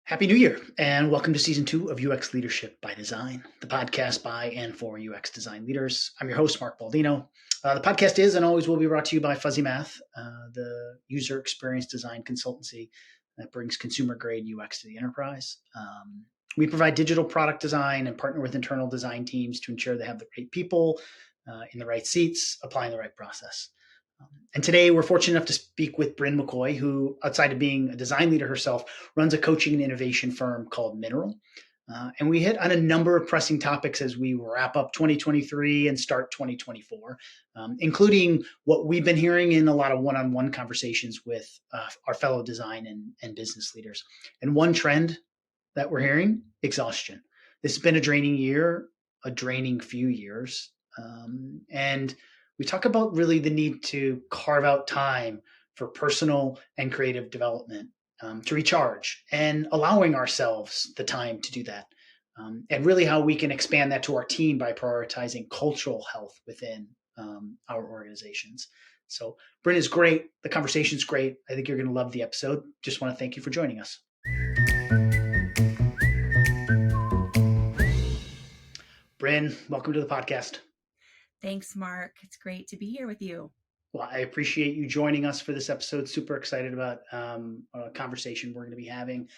Happy New Year, and welcome to season 2 of UX Leadership by Design, the podcast by and for UX design leaders. I'm your host, Mark Baldino. The podcast is and always will be brought to you by Fuzzy Math, the user experience design consultancy that brings consumer grade UX to the enterprise. We provide digital product design and partner with internal design teams to ensure they have the right people in the right seats, applying the right process. And today we're fortunate enough to speak with Bryn McCoy, who, outside of being a design leader herself, runs a coaching and innovation firm called Mineral. And we hit on a number of pressing topics as we wrap up 2023 and start 2024, including what we've been hearing in a lot of one-on-one conversations with our fellow design and business leaders. And one trend that we're hearing, exhaustion. This has been a draining year, a draining few years. And we talk about really the need to carve out time for personal and creative development, to recharge and allowing ourselves the time to do that. And really how we can expand that to our team by prioritizing cultural health within our organizations. So Bryn is great. The conversation's great. I think you're going to love the episode. Just want to thank you for joining us. Bryn, welcome to the podcast. Thanks, Mark. It's great to be here with you. Well, I appreciate you joining us for this episode. Super excited about a conversation we're going to be having.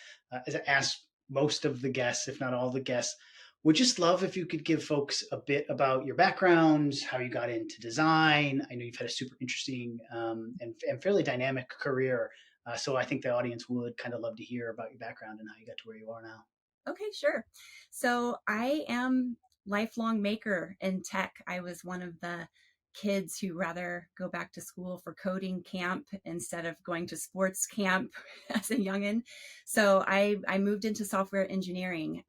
As I asked most of the guests, if not all the guests, would just love if you could give folks a bit about your background, how you got into design. I know you've had a super interesting and fairly dynamic career. So I think the audience would kind of love to hear about your background and how you got to where you are now. Okay, sure. So I am lifelong maker in tech. I was one of the kids who rather go back to school for coding camp instead of going to sports camp as a youngin. So I moved into software engineering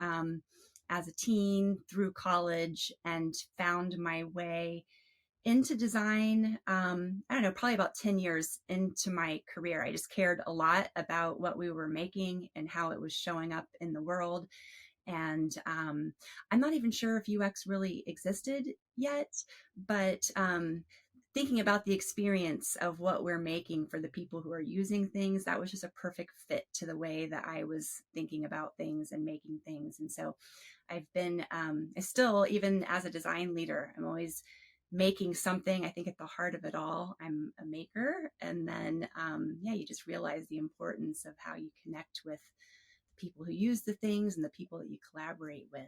as a teen through college and found my way into design. I don't know, probably about 10 years into my career. I just cared a lot about what we were making and how it was showing up in the world. And I'm not even sure if UX really existed yet, but thinking about the experience of what we're making for the people who are using things, that was just a perfect fit to the way that I was thinking about things and making things. And so I've been still, even as a design leader, I'm always making something. I think at the heart of it all, I'm a maker. And then, you just realize the importance of how you connect with people who use the things and the people that you collaborate with.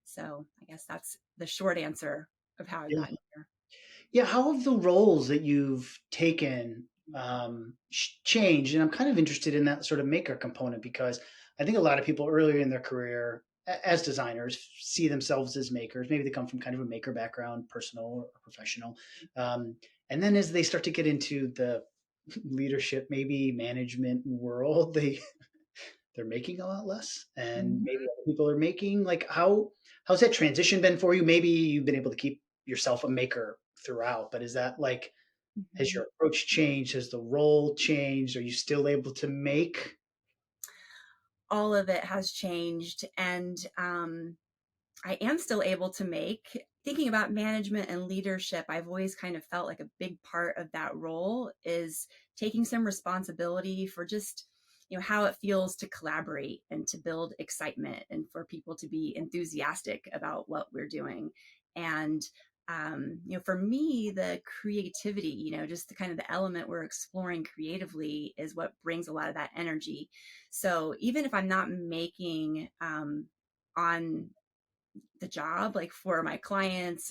So I guess that's the short answer of how I got here. Yeah, how have the roles that you've taken changed? And I'm kind of interested in that sort of maker component because I think a lot of people earlier in their career as designers see themselves as makers. Maybe they come from kind of a maker background, personal or professional. And then as they start to get into the leadership, maybe management world, they're making a lot less, and maybe other people are making. Like, how's that transition been for you? Maybe you've been able to keep yourself a maker throughout, but is that like, has your approach changed? Has the role changed? Are you still able to make? All of it has changed, and I am still able to make. Thinking about management and leadership, I've always kind of felt like a big part of that role is taking some responsibility for just how it feels to collaborate and to build excitement and for people to be enthusiastic about what we're doing. And for me, the creativity, just the kind of the element we're exploring creatively is what brings a lot of that energy. So even if I'm not making on the job, like for my clients,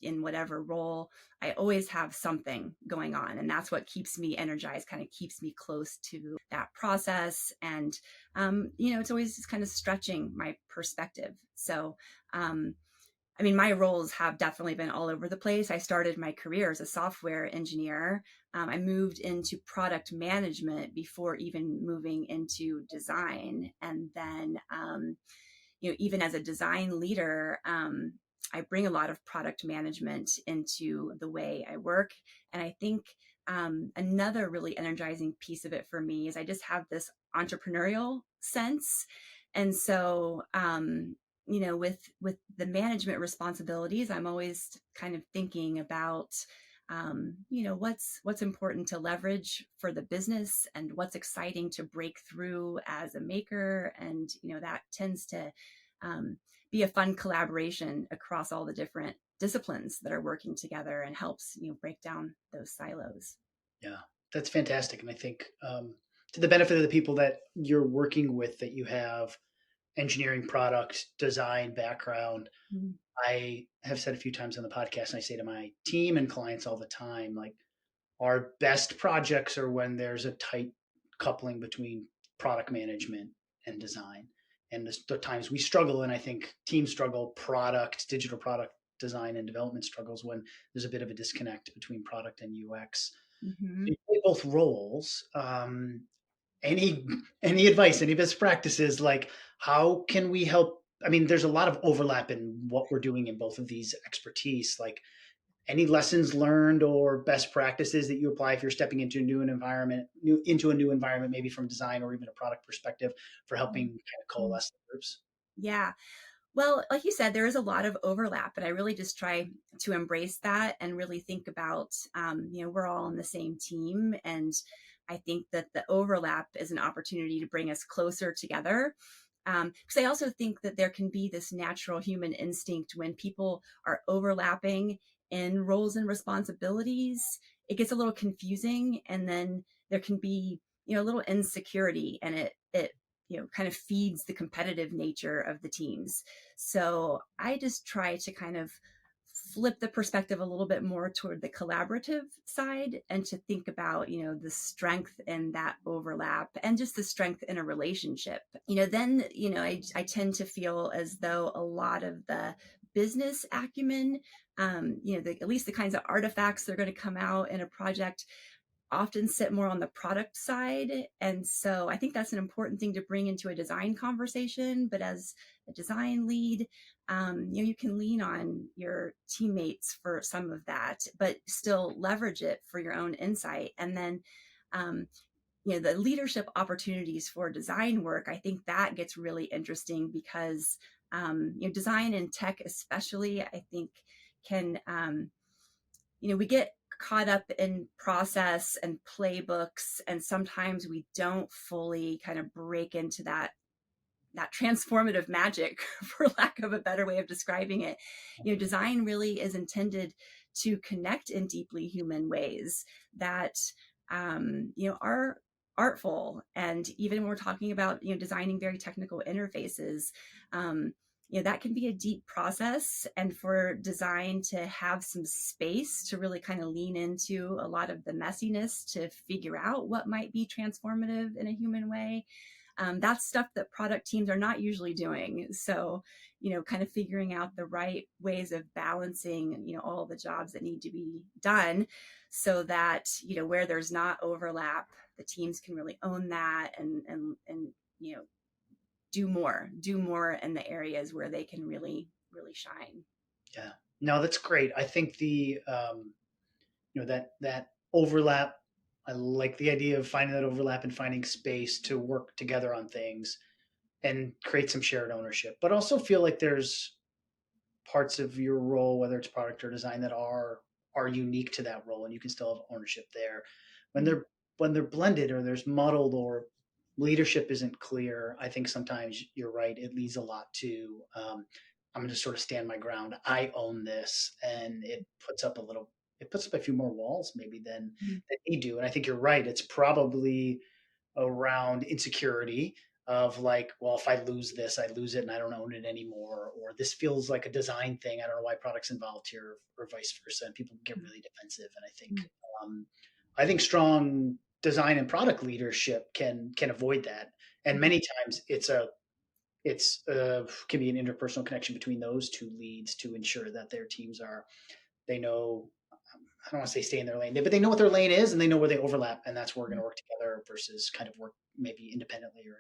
in whatever role, I always have something going on. And that's what keeps me energized, kind of keeps me close to that process. And, it's always just kind of stretching my perspective. So, my roles have definitely been all over the place. I started my career as a software engineer. I moved into product management before even moving into design. And then, even as a design leader, I bring a lot of product management into the way I work. And I think another really energizing piece of it for me is I just have this entrepreneurial sense. And so, with the management responsibilities, I'm always kind of thinking about what's important to leverage for the business and what's exciting to break through as a maker. And, that tends to be a fun collaboration across all the different disciplines that are working together and helps, break down those silos. Yeah, that's fantastic. And I think to the benefit of the people that you're working with, that you have engineering, product design background. Mm-hmm. I have said a few times on the podcast, and I say to my team and clients all the time, like, our best projects are when there's a tight coupling between product management and design. And the times we struggle, and I think teams struggle, digital product design and development struggles when there's a bit of a disconnect between product and UX. Mm-hmm. So you play both roles. Any any advice, any best practices, like how can we help? I mean, there's a lot of overlap in what we're doing in both of these expertise. Like, any lessons learned or best practices that you apply if you're stepping into a new environment, maybe from design or even a product perspective, for helping kind of coalesce the groups? Yeah. Well, like you said, there is a lot of overlap, and I really just try to embrace that and really think about, we're all on the same team. And I think that the overlap is an opportunity to bring us closer together. Because I also think that there can be this natural human instinct when people are overlapping in roles and responsibilities. It gets a little confusing, and then there can be, a little insecurity, and it kind of feeds the competitive nature of the teams. So I just try to kind of flip the perspective a little bit more toward the collaborative side and to think about, the strength in that overlap and just the strength in a relationship. Then, I tend to feel as though a lot of the business acumen, at least the kinds of artifacts that are going to come out in a project often sit more on the product side. And so I think that's an important thing to bring into a design conversation. But as a design lead, you can lean on your teammates for some of that, but still leverage it for your own insight. And then, um, the leadership opportunities for design work, I think that gets really interesting because, design and tech, especially, I think can, we get caught up in process and playbooks, and sometimes we don't fully kind of break into that transformative magic, for lack of a better way of describing it. Design really is intended to connect in deeply human ways that, are artful. And even when we're talking about, designing very technical interfaces, that can be a deep process. And for design to have some space to really kind of lean into a lot of the messiness to figure out what might be transformative in a human way, that's stuff that product teams are not usually doing. So, kind of figuring out the right ways of balancing, all the jobs that need to be done so that, where there's not overlap, the teams can really own that and do more in the areas where they can really, really shine. Yeah, no, that's great. I think that overlap. I like the idea of finding that overlap and finding space to work together on things and create some shared ownership, but also feel like there's parts of your role, whether it's product or design, that are unique to that role, and you can still have ownership there. When they're blended, or there's muddled, or leadership isn't clear, I think sometimes you're right. It leads a lot to I'm going to sort of stand my ground. I own this, and it puts up a few more walls maybe than they do. And I think you're right. It's probably around insecurity of like, well, if I lose this, I lose it and I don't own it anymore, or this feels like a design thing. I don't know why product's involved here, or vice versa. And people get really defensive. And um, I think strong design and product leadership can avoid that. And many times it's can be an interpersonal connection between those two leads to ensure that their teams they know, I don't want to say stay in their lane, but they know what their lane is and they know where they overlap, and that's where we're going to work together versus kind of work maybe independently or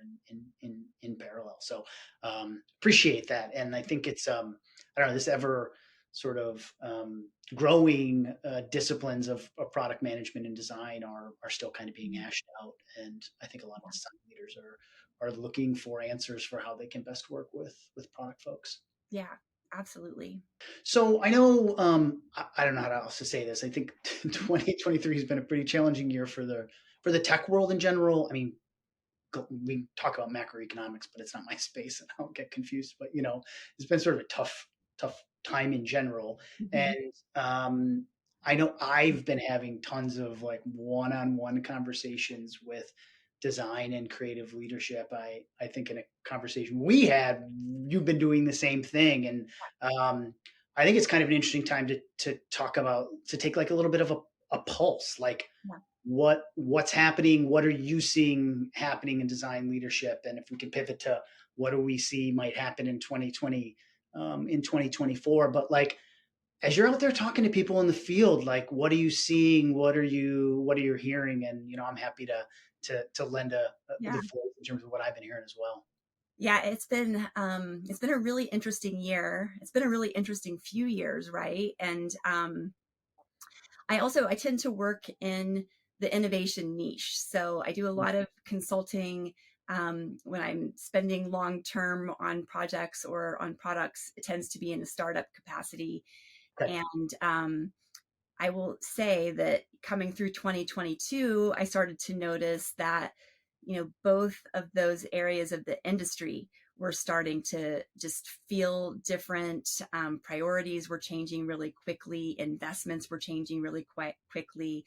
in parallel. So appreciate that, and I think it's I don't know, this ever sort of growing disciplines of product management and design are still kind of being hashed out, and I think a lot of design leaders are looking for answers for how they can best work with product folks. Yeah, absolutely. So I know I don't know how else to say this. I think 2023 has been a pretty challenging year for the tech world in general. I mean, we talk about macroeconomics, but it's not my space, and I'll get confused. But it's been sort of a tough time in general, Hmm. and I know I've been having tons of like one-on-one conversations with design and creative leadership. I think in a conversation we had, you've been doing the same thing, and I think it's kind of an interesting time to talk about to take like a little bit of a pulse, like Yeah. what's happening, what are you seeing happening in design leadership, and if we can pivot to what do we see might happen in 2020, in 2024. But like as you're out there talking to people in the field, like what are you seeing, what are you hearing, and I'm happy to lend the Yeah. voice in terms of what I've been hearing as well. Yeah, it's been a really interesting year. It's been a really interesting few years, right? And I tend to work in the innovation niche. So I do a lot of consulting. When I'm spending long term on projects or on products, it tends to be in a startup capacity. Okay. And I will say that coming through 2022, I started to notice that, both of those areas of the industry were starting to just feel different. Priorities were changing really quickly. Investments were changing really quite quickly.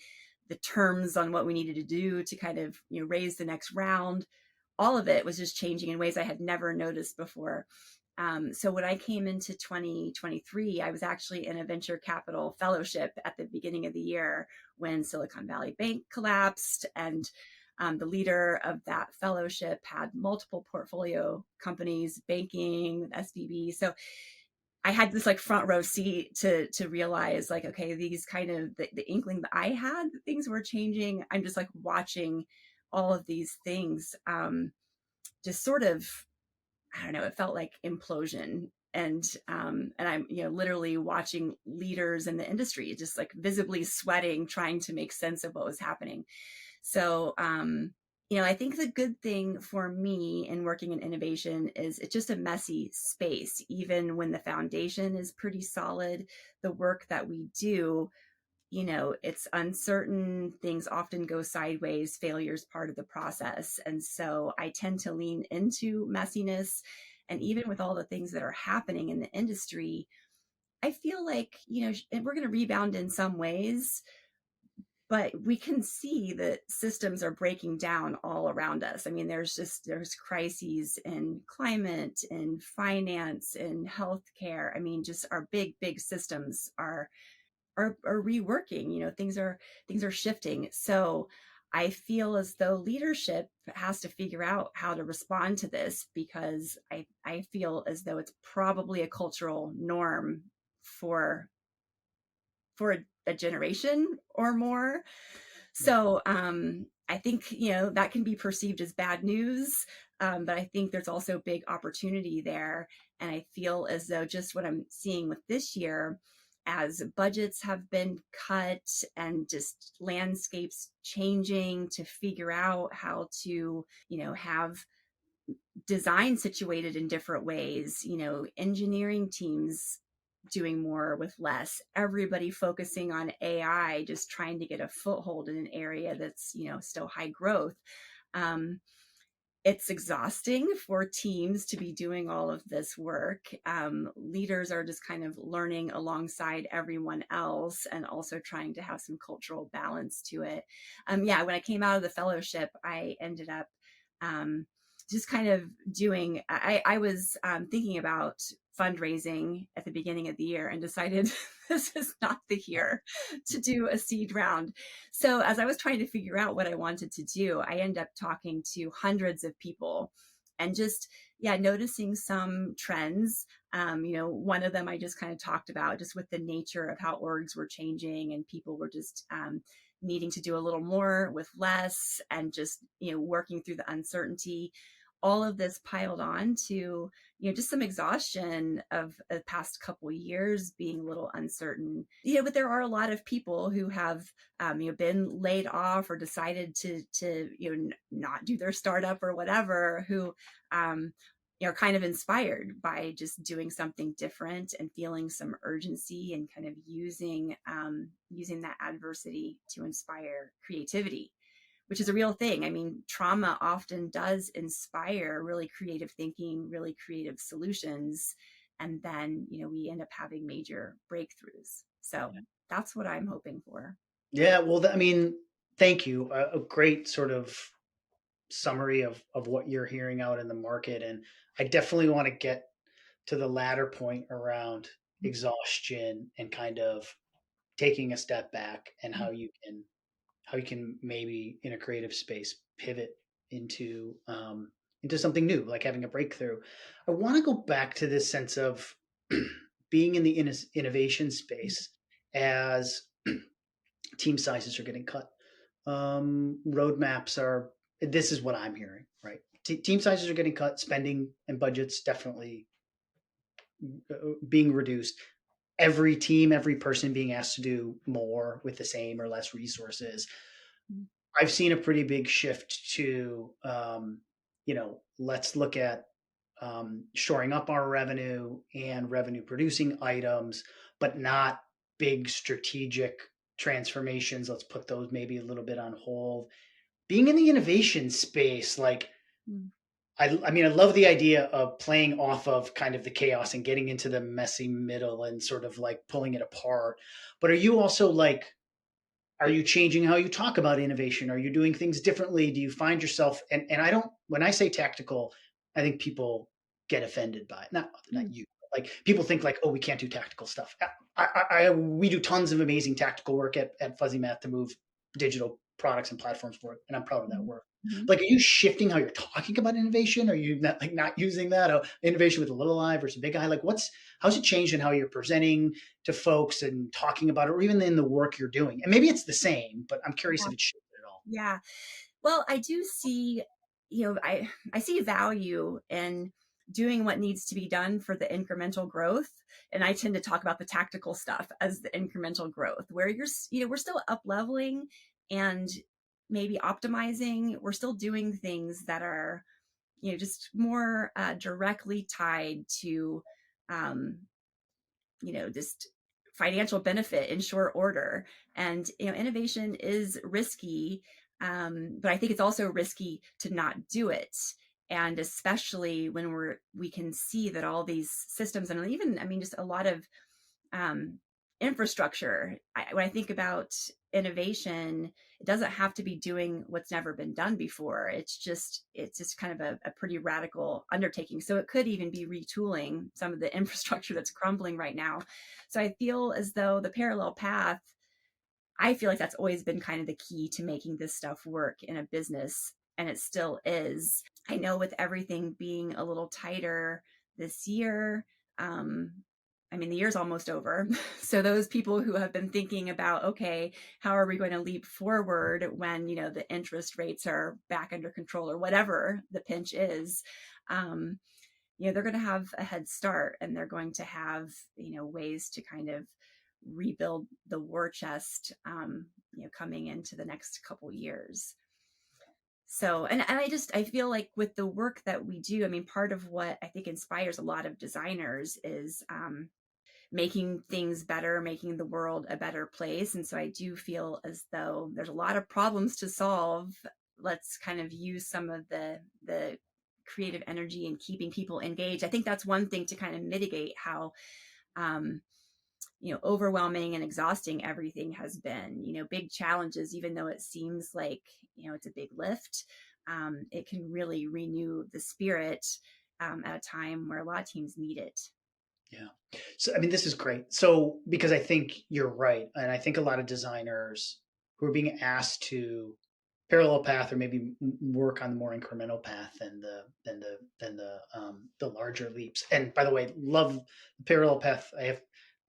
The terms on what we needed to do to kind of, raise the next round, all of it was just changing in ways I had never noticed before. So when I came into 2023, I was actually in a venture capital fellowship at the beginning of the year when Silicon Valley Bank collapsed. And the leader of that fellowship had multiple portfolio companies, banking, SVB. So I had this like front row seat to realize like, okay, these kind of the inkling that I had that things were changing. I'm just like watching all of these things just sort of, I don't know, it felt like implosion. And I'm literally watching leaders in the industry just like visibly sweating, trying to make sense of what was happening. So I think the good thing for me in working in innovation is it's just a messy space. Even when the foundation is pretty solid, the work that we do, it's uncertain. Things often go sideways. Failure is part of the process. And so I tend to lean into messiness. And even with all the things that are happening in the industry, I feel like, we're going to rebound in some ways, but we can see that systems are breaking down all around us. I mean, there's crises in climate, in finance, in healthcare. I mean, just our big systems are reworking. Things are shifting. So I feel as though leadership has to figure out how to respond to this, because I feel as though it's probably a cultural norm for a generation or more. So I think that can be perceived as bad news, but I think there's also big opportunity there. And I feel as though just what I'm seeing with this year, as budgets have been cut and just landscapes changing to figure out how to have design situated in different ways, engineering teams doing more with less, everybody focusing on AI, just trying to get a foothold in an area that's, still high growth. Um, it's exhausting for teams to be doing all of this work. Leaders are just kind of learning alongside everyone else and also trying to have some cultural balance to it. Yeah, when I came out of the fellowship, I ended up um, just kind of I was thinking about fundraising at the beginning of the year and decided this is not the year to do a seed round. So as I was trying to figure out what I wanted to do, I ended up talking to hundreds of people and just, yeah, noticing some trends. One of them I just kind of talked about, just with the nature of how orgs were changing and people were just needing to do a little more with less, and just, working through the uncertainty. All of this piled on to just some exhaustion of the past couple years being a little uncertain. But there are a lot of people who have been laid off or decided to not do their startup or whatever, who kind of inspired by just doing something different and feeling some urgency and kind of using that adversity to inspire creativity, which is a real thing. I mean, trauma often does inspire really creative thinking, really creative solutions, and then we end up having major breakthroughs. So that's what I'm hoping for. Yeah, well, I mean, thank you. A great sort of summary of what you're hearing out in the market, and I definitely want to get to the latter point around exhaustion and kind of taking a step back and how you can maybe in a creative space pivot into something new, like having a breakthrough. I want to go back to this sense of being in the innovation space as team sizes are getting cut. Roadmaps are, this is what I'm hearing, right? Team sizes are getting cut, spending and budgets definitely being reduced. Every team, every person being asked to do more with the same or less resources. I've seen a pretty big shift to, let's look at shoring up our revenue and revenue producing items, but not big strategic transformations. Let's put those maybe a little bit on hold. Being in the innovation space, like, I mean, I love the idea of playing off of kind of the chaos and getting into the messy middle and sort of like pulling it apart. But are you also like, are you changing how you talk about innovation? Are you doing things differently? Do you find yourself, and I don't, when I say tactical, I think people get offended by it. Not you. Like people think like, oh, we can't do tactical stuff. We do tons of amazing tactical work at Fuzzy Math to move digital products and platforms forward, and I'm proud of that work. Like, are you shifting how you're talking about innovation? Are you not using that innovation with a little I versus a big I? Like, how's it changed in how you're presenting to folks and talking about it, or even in the work you're doing? And maybe it's the same, but I'm curious Yeah. if it's shifted at all. Yeah. Well, I do see, I see value in doing what needs to be done for the incremental growth. And I tend to talk about the tactical stuff as the incremental growth, where we're still up leveling and maybe optimizing. We're still doing things that are, just more directly tied to, um, just financial benefit in short order. And innovation is risky, but I think it's also risky to not do it. And especially when we can see that all these systems, and even, I mean, just a lot of um, infrastructure. When I think about innovation, it doesn't have to be doing what's never been done before. It's just kind of a pretty radical undertaking. So it could even be retooling some of the infrastructure that's crumbling right now. So I feel as though the parallel path, I feel like that's always been kind of the key to making this stuff work in a business, and it still is. I know with everything being a little tighter this year, um, I mean, the year's almost over. So those people who have been thinking about, okay, how are we going to leap forward when, the interest rates are back under control or whatever the pinch is, they're going to have a head start, and they're going to have, ways to kind of rebuild the war chest, coming into the next couple years. So, and I feel like with the work that we do, I mean, part of what I think inspires a lot of designers is making things better, making the world a better place. And so I do feel as though there's a lot of problems to solve. Let's kind of use some of the creative energy and keeping people engaged. I think that's one thing to kind of mitigate how um, overwhelming and exhausting everything has been. Big challenges, even though it seems like it's a big lift, it can really renew the spirit at a time where a lot of teams need it. Yeah. So, I mean, this is great. So, because I think you're right. And I think a lot of designers who are being asked to parallel path or maybe work on the more incremental path than the larger leaps. And by the way, love the parallel path. I have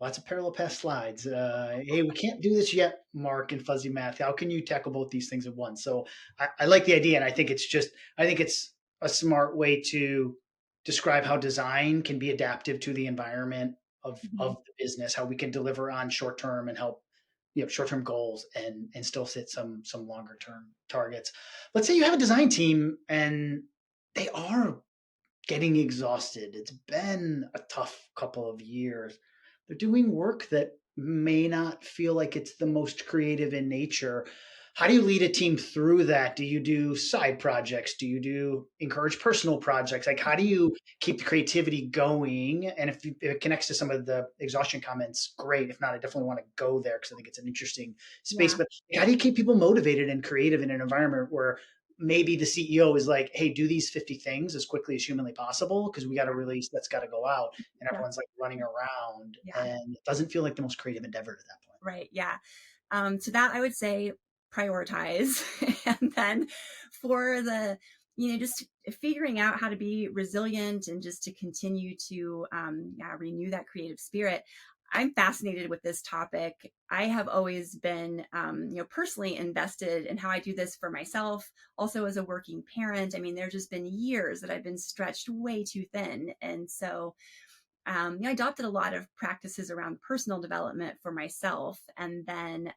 lots of parallel path slides. Hey, we can't do this yet, Mark and Fuzzy Math. How can you tackle both these things at once? So I like the idea, and I think it's a smart way to describe how design can be adaptive to the environment of the business, how we can deliver on short term and help short term goals and still set some longer term targets. Let's say you have a design team and they are getting exhausted. It's been a tough couple of years. They're doing work that may not feel like it's the most creative in nature. How do you lead a team through that? Do you do side projects? Do you do encourage personal projects? Like, how do you keep the creativity going? And if it connects to some of the exhaustion comments, great. If not, I definitely want to go there because I think it's an interesting space. Yeah. But how do you keep people motivated and creative in an environment where maybe the CEO is like, hey, do these 50 things as quickly as humanly possible because we got to release, that's got to go out. And Yeah. everyone's like running around Yeah. and it doesn't feel like the most creative endeavor at that point. Right. Yeah. To that, I would say prioritize. And then for the, just figuring out how to be resilient and just to continue to renew that creative spirit. I'm fascinated with this topic. I have always been, personally invested in how I do this for myself, also as a working parent. I mean, there's just been years that I've been stretched way too thin. And so I adopted a lot of practices around personal development for myself. And then,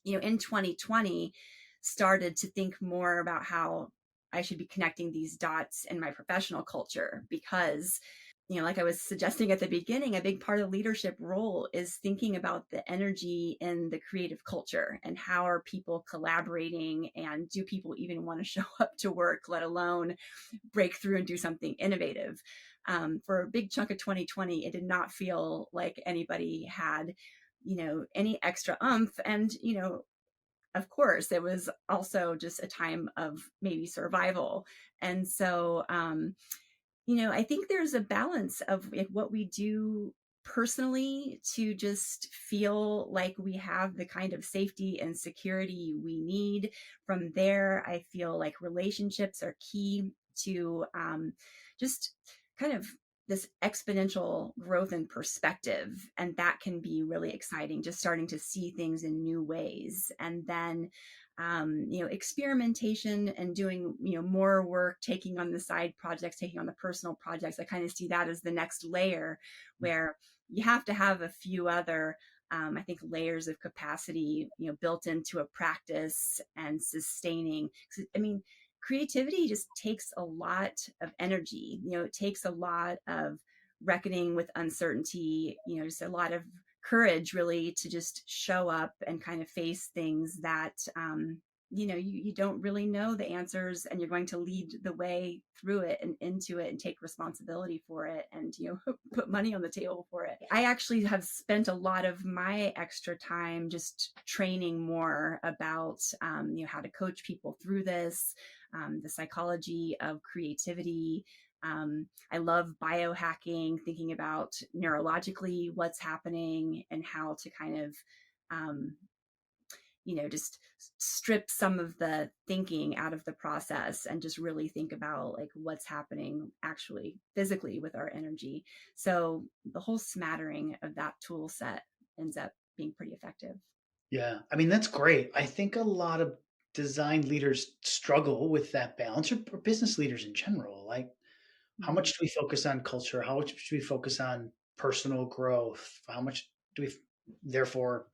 in 2020, started to think more about how I should be connecting these dots in my professional culture because, like I was suggesting at the beginning, a big part of the leadership role is thinking about the energy in the creative culture and how are people collaborating and do people even want to show up to work, let alone break through and do something innovative. For a big chunk of 2020, it did not feel like anybody had, any extra oomph. And, of course, it was also just a time of maybe survival. And so, I think there's a balance of like, what we do personally to just feel like we have the kind of safety and security we need. From there, I feel like relationships are key to just kind of this exponential growth and perspective. And that can be really exciting, just starting to see things in new ways. And then experimentation and doing, more work, taking on the side projects, taking on the personal projects. I kind of see that as the next layer where you have to have a few other, I think, layers of capacity, built into a practice and sustaining. I mean, creativity just takes a lot of energy. It takes a lot of reckoning with uncertainty, just a lot of courage really to just show up and kind of face things that you don't really know the answers, and you're going to lead the way through it and into it and take responsibility for it and put money on the table for it. I actually have spent a lot of my extra time just training more about how to coach people through this, the psychology of creativity. I love biohacking, thinking about neurologically what's happening and how to kind of, just strip some of the thinking out of the process and just really think about like what's happening actually physically with our energy. So the whole smattering of that tool set ends up being pretty effective. Yeah. I mean, that's great. I think a lot of design leaders struggle with that balance or business leaders in general. Like, how Mhm. much do we focus on culture? How much do we focus on personal growth? How much do we, therefore,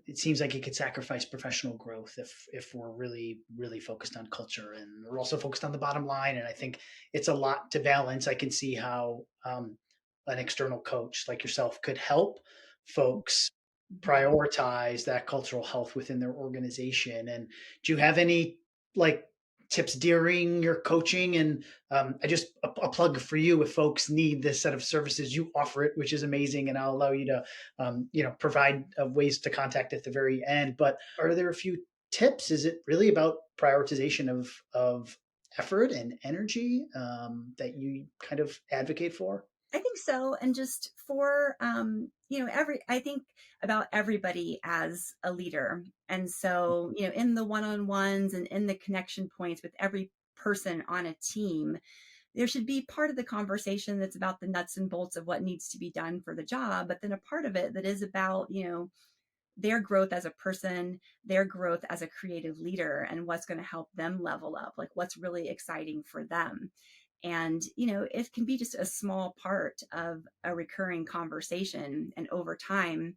it seems like it could sacrifice professional growth if we're really really focused on culture, and we're also focused on the bottom line. And I think it's a lot to balance. I can see how an external coach like yourself could help folks Mhm. prioritize that cultural health within their organization. And do you have any like tips during your coaching? And I just a plug for you, if folks need this set of services, you offer it, which is amazing, and I'll allow you to provide ways to contact at the very end. But are there a few tips? Is it really about prioritization of effort and energy that you kind of advocate for? I think so. And just for, I think about everybody as a leader. And so, in the one on ones and in the connection points with every person on a team, there should be part of the conversation that's about the nuts and bolts of what needs to be done for the job, but then a part of it that is about, their growth as a person, their growth as a creative leader, and what's going to help them level up, like what's really exciting for them. And, it can be just a small part of a recurring conversation. And over time,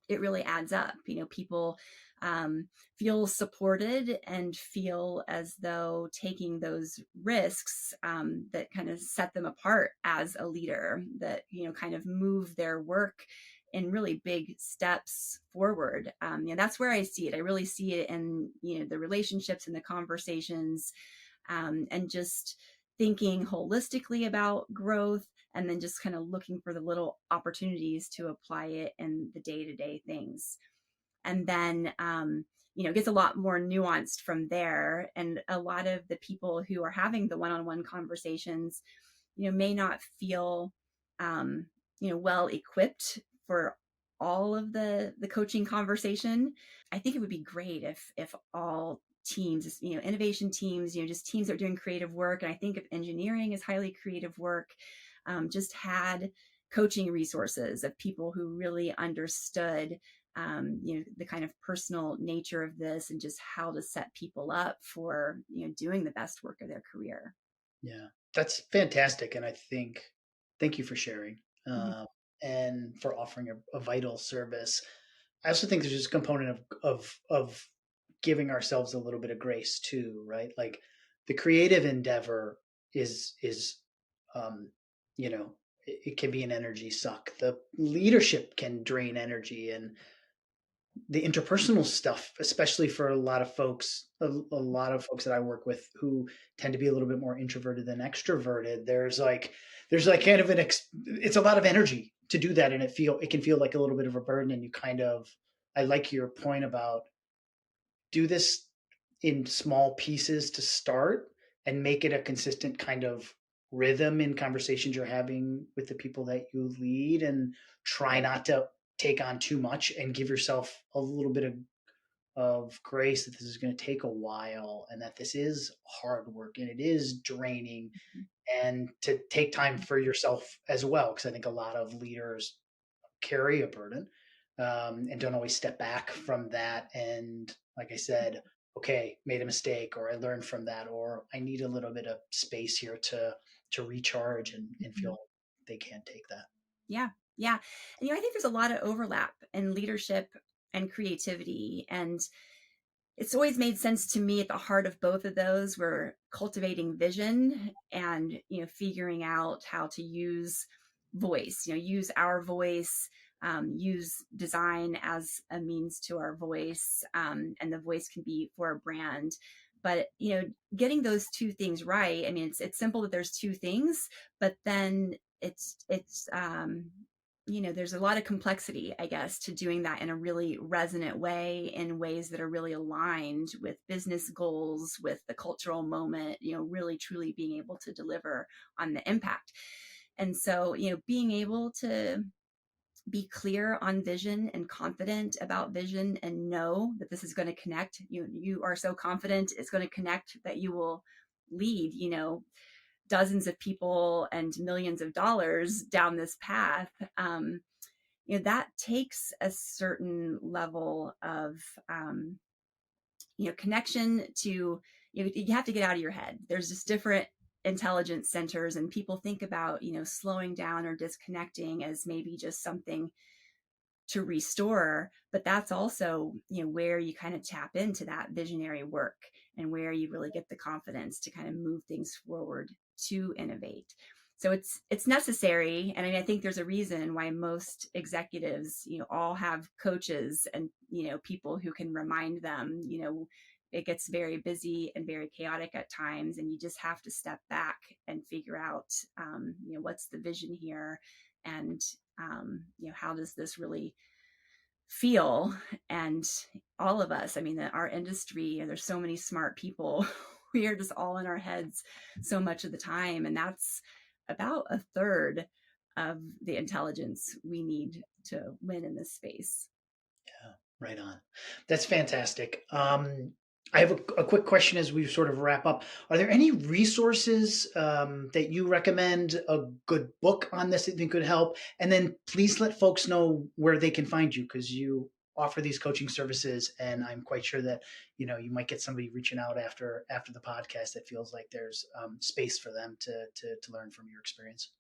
it really adds up. People feel supported and feel as though taking those risks that kind of set them apart as a leader, that kind of move their work in really big steps forward. That's where I see it. I really see it in the relationships and the conversations, and just thinking holistically about growth, and then just kind of looking for the little opportunities to apply it in the day-to-day things. And then it gets a lot more nuanced from there, and a lot of the people who are having the one-on-one conversations may not feel well equipped for all of the coaching conversation. I think it would be great if all teams, innovation teams, just teams that are doing creative work, and I think if engineering is highly creative work, just had coaching resources of people who really understood the kind of personal nature of this, and just how to set people up for doing the best work of their career. Yeah, that's fantastic. And I think, thank you for sharing, Mhm. and for offering a vital service. I also think there's this component of giving ourselves a little bit of grace too, right? Like the creative endeavor is um, it can be an energy suck. The leadership can drain energy, and the interpersonal stuff, especially for a lot of folks, a lot of folks that I work with who tend to be a little bit more introverted than extroverted. There's like kind of it's a lot of energy to do that, and it can feel like a little bit of a burden. And you kind of, I like your point about do this in small pieces to start and make it a consistent kind of rhythm in conversations you're having with the people that you lead, and try not to take on too much and give yourself a little bit of grace that this is going to take a while and that this is hard work and it is draining, and to take time for yourself as well, because I think a lot of leaders carry a burden, and don't always step back from that. And like I said, okay, made a mistake, or I learned from that, or I need a little bit of space here to recharge and Mhm. feel they can take that. Yeah. Yeah. And I think there's a lot of overlap in leadership and creativity. And it's always made sense to me, at the heart of both of those, we're cultivating vision and figuring out how to use voice, use our voice, use design as a means to our voice, and the voice can be for a brand. But getting those two things right, I mean, it's simple that there's two things, but then it's there's a lot of complexity, I guess, to doing that in a really resonant way, in ways that are really aligned with business goals, with the cultural moment, really truly being able to deliver on the impact. And so, being able to be clear on vision and confident about vision, and know that this is going to connect, you are so confident it's going to connect, that you will lead, dozens of people and millions of dollars down this path. That takes a certain level of connection to, you have to get out of your head. There's just different intelligence centers, and people think about slowing down or disconnecting as maybe just something to restore, but that's also where you kind of tap into that visionary work, and where you really get the confidence to kind of move things forward, to innovate. So it's necessary, and I think there's a reason why most executives all have coaches, and people who can remind them. It gets very busy and very chaotic at times, and you just have to step back and figure out what's the vision here, and how does this really feel. And all of us, I mean, our industry, and there's so many smart people, we are just all in our heads so much of the time, and that's about a third of the intelligence we need to win in this space. Yeah, right on. That's fantastic. I have a quick question as we sort of wrap up. Are there any resources that you recommend, a good book on this that you think could help? And then please let folks know where they can find you, because you offer these coaching services, and I'm quite sure that you might get somebody reaching out after the podcast that feels like there's space for them to learn from your experience.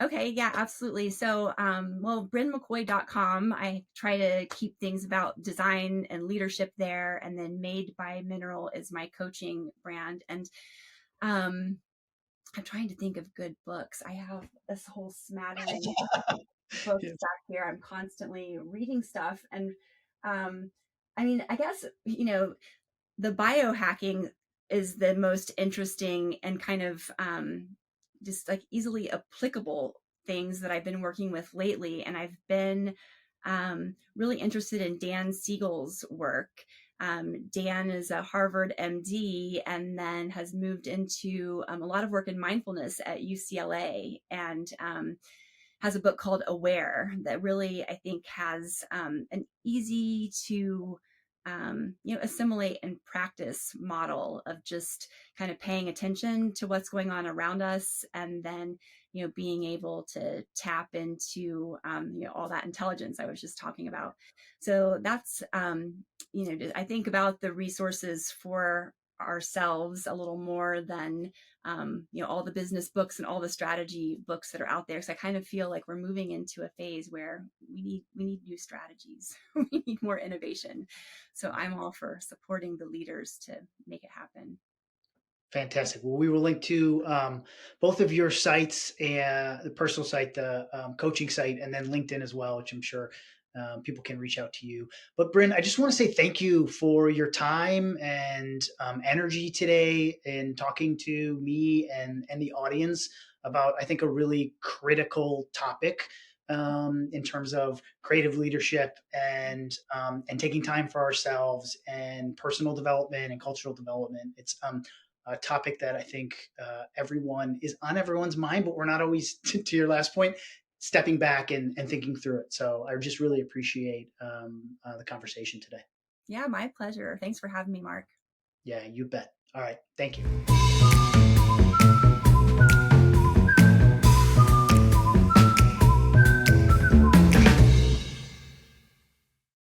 Okay, yeah, absolutely. So, well, brynmccoy.com, I try to keep things about design and leadership there. And then Made by Mineral is my coaching brand. And um, I'm trying to think of good books. I have this whole smattering of books Yes. back here. I'm constantly reading stuff. And I mean, I guess, the biohacking is the most interesting and kind of just like easily applicable things that I've been working with lately. And I've been really interested in Dan Siegel's work. Dan is a Harvard MD and then has moved into a lot of work in mindfulness at UCLA, and has a book called Aware that really, I think, has an easy to assimilate and practice model of just kind of paying attention to what's going on around us, and then being able to tap into all that intelligence I was just talking about. So that's I think about the resources for ourselves a little more than all the business books and all the strategy books that are out there. So I kind of feel like we're moving into a phase where we need new strategies. We need more innovation. So I'm all for supporting the leaders to make it happen. Fantastic. Well, we will link to both of your sites, and the personal site, the coaching site, and then LinkedIn as well, which I'm sure people can reach out to you. But Bryn, I just want to say thank you for your time and energy today in talking to me and the audience about, I think, a really critical topic in terms of creative leadership and taking time for ourselves and personal development and cultural development. It's a topic that I think everyone is on everyone's mind, but we're not always, to your last point, stepping back and thinking through it. So I just really appreciate the conversation today. Yeah, my pleasure. Thanks for having me, Mark. Yeah, you bet. All right. Thank you.